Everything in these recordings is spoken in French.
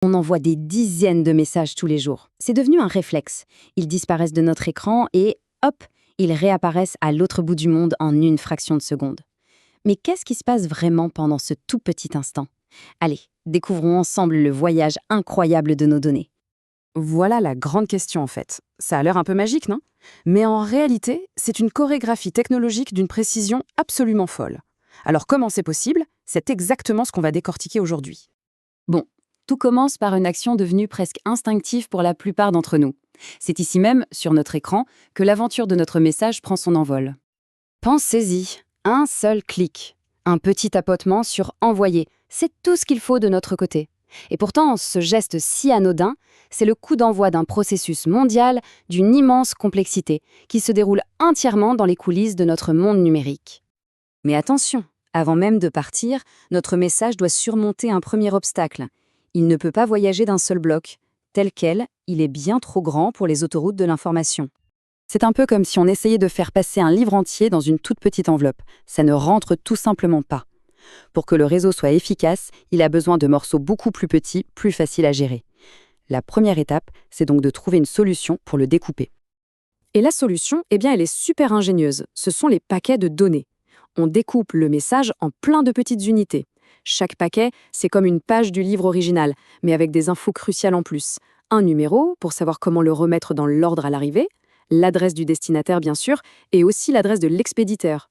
On envoie des dizaines de messages tous les jours. C'est devenu un réflexe. Ils disparaissent de notre écran et, hop, ils réapparaissent à l'autre bout du monde en une fraction de seconde. Mais qu'est-ce qui se passe vraiment pendant ce tout petit instant? Allez, découvrons ensemble le voyage incroyable de nos données. Voilà la grande question en fait. Ça a l'air un peu magique, non? Mais en réalité, c'est une chorégraphie technologique d'une précision absolument folle. Alors comment c'est possible? C'est exactement ce qu'on va décortiquer aujourd'hui. Bon, tout commence par une action devenue presque instinctive pour la plupart d'entre nous. C'est ici même, sur notre écran, que l'aventure de notre message prend son envol. Pensez-y, un seul clic, un petit tapotement sur envoyer, c'est tout ce qu'il faut de notre côté. Et pourtant, ce geste si anodin, c'est le coup d'envoi d'un processus mondial d'une immense complexité qui se déroule entièrement dans les coulisses de notre monde numérique. Mais attention, avant même de partir, notre message doit surmonter un premier obstacle. Il ne peut pas voyager d'un seul bloc. Tel quel, il est bien trop grand pour les autoroutes de l'information. C'est un peu comme si on essayait de faire passer un livre entier dans une toute petite enveloppe. Ça ne rentre tout simplement pas. Pour que le réseau soit efficace, il a besoin de morceaux beaucoup plus petits, plus faciles à gérer. La première étape, c'est donc de trouver une solution pour le découper. Et la solution, elle est super ingénieuse. Ce sont les paquets de données. On découpe le message en plein de petites unités. Chaque paquet, c'est comme une page du livre original, mais avec des infos cruciales en plus. Un numéro, pour savoir comment le remettre dans l'ordre à l'arrivée, l'adresse du destinataire bien sûr, et aussi l'adresse de l'expéditeur.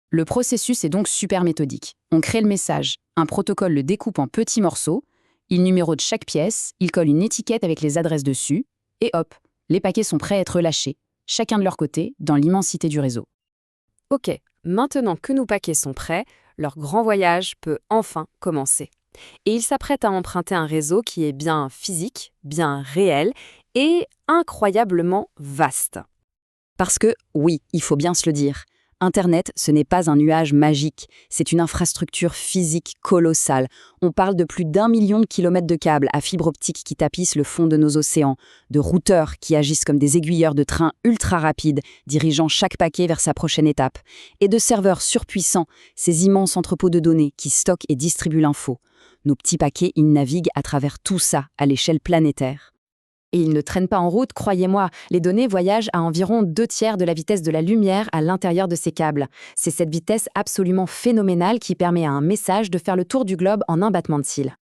Le processus est donc super méthodique. On crée le message, un protocole le découpe en petits morceaux, il numérode chaque pièce, il colle une étiquette avec les adresses dessus, et hop, les paquets sont prêts à être lâchés, chacun de leur côté, dans l'immensité du réseau. Ok, maintenant que nos paquets sont prêts, leur grand voyage peut enfin commencer. Et ils s'apprêtent à emprunter un réseau qui est bien physique, bien réel et incroyablement vaste. Parce que, oui, il faut bien se le dire, Internet, ce n'est pas un nuage magique, c'est une infrastructure physique colossale. On parle de plus d'1 million de kilomètres de câbles à fibre optique qui tapissent le fond de nos océans, de routeurs qui agissent comme des aiguilleurs de train ultra rapides, dirigeant chaque paquet vers sa prochaine étape, et de serveurs surpuissants, ces immenses entrepôts de données qui stockent et distribuent l'info. Nos petits paquets, ils naviguent à travers tout ça à l'échelle planétaire. Et ils ne traînent pas en route, croyez-moi. Les données voyagent à environ 2/3 de la vitesse de la lumière à l'intérieur de ces câbles. C'est cette vitesse absolument phénoménale qui permet à un message de faire le tour du globe en un battement de cils.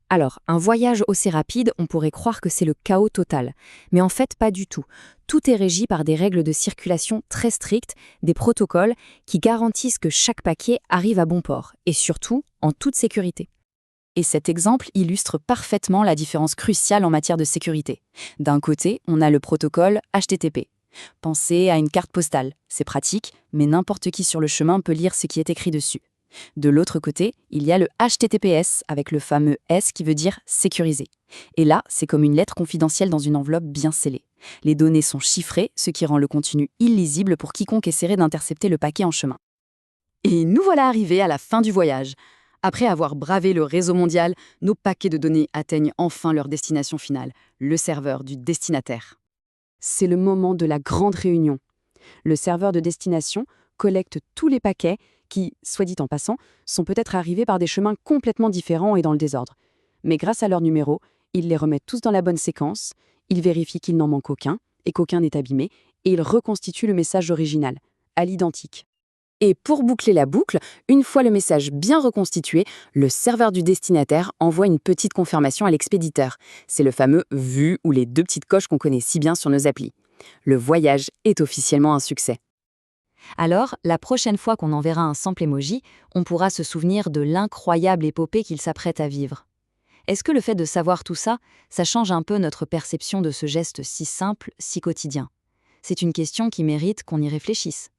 Alors, un voyage aussi rapide, on pourrait croire que c'est le chaos total. Mais en fait, pas du tout. Tout est régi par des règles de circulation très strictes, des protocoles qui garantissent que chaque paquet arrive à bon port, et surtout en toute sécurité. Et cet exemple illustre parfaitement la différence cruciale en matière de sécurité. D'un côté, on a le protocole HTTP. Pensez à une carte postale, c'est pratique, mais n'importe qui sur le chemin peut lire ce qui est écrit dessus. De l'autre côté, il y a le HTTPS, avec le fameux S qui veut dire sécurisé. Et là, c'est comme une lettre confidentielle dans une enveloppe bien scellée. Les données sont chiffrées, ce qui rend le contenu illisible pour quiconque essaierait d'intercepter le paquet en chemin. Et nous voilà arrivés à la fin du voyage. Après avoir bravé le réseau mondial, nos paquets de données atteignent enfin leur destination finale, le serveur du destinataire. C'est le moment de la grande réunion. Le serveur de destination collecte tous les paquets qui, soit dit en passant, sont peut-être arrivés par des chemins complètement différents et dans le désordre. Mais grâce à leur numéro, il les remet tous dans la bonne séquence, il vérifie qu'il n'en manque aucun et qu'aucun n'est abîmé, et il reconstitue le message original, à l'identique. Et pour boucler la boucle, une fois le message bien reconstitué, le serveur du destinataire envoie une petite confirmation à l'expéditeur. C'est le fameux « vu » ou les 2 petites coches qu'on connaît si bien sur nos applis. Le voyage est officiellement un succès. Alors, la prochaine fois qu'on enverra un sample emoji, on pourra se souvenir de l'incroyable épopée qu'il s'apprête à vivre. Est-ce que le fait de savoir tout ça, ça change un peu notre perception de ce geste si simple, si quotidien? C'est une question qui mérite qu'on y réfléchisse.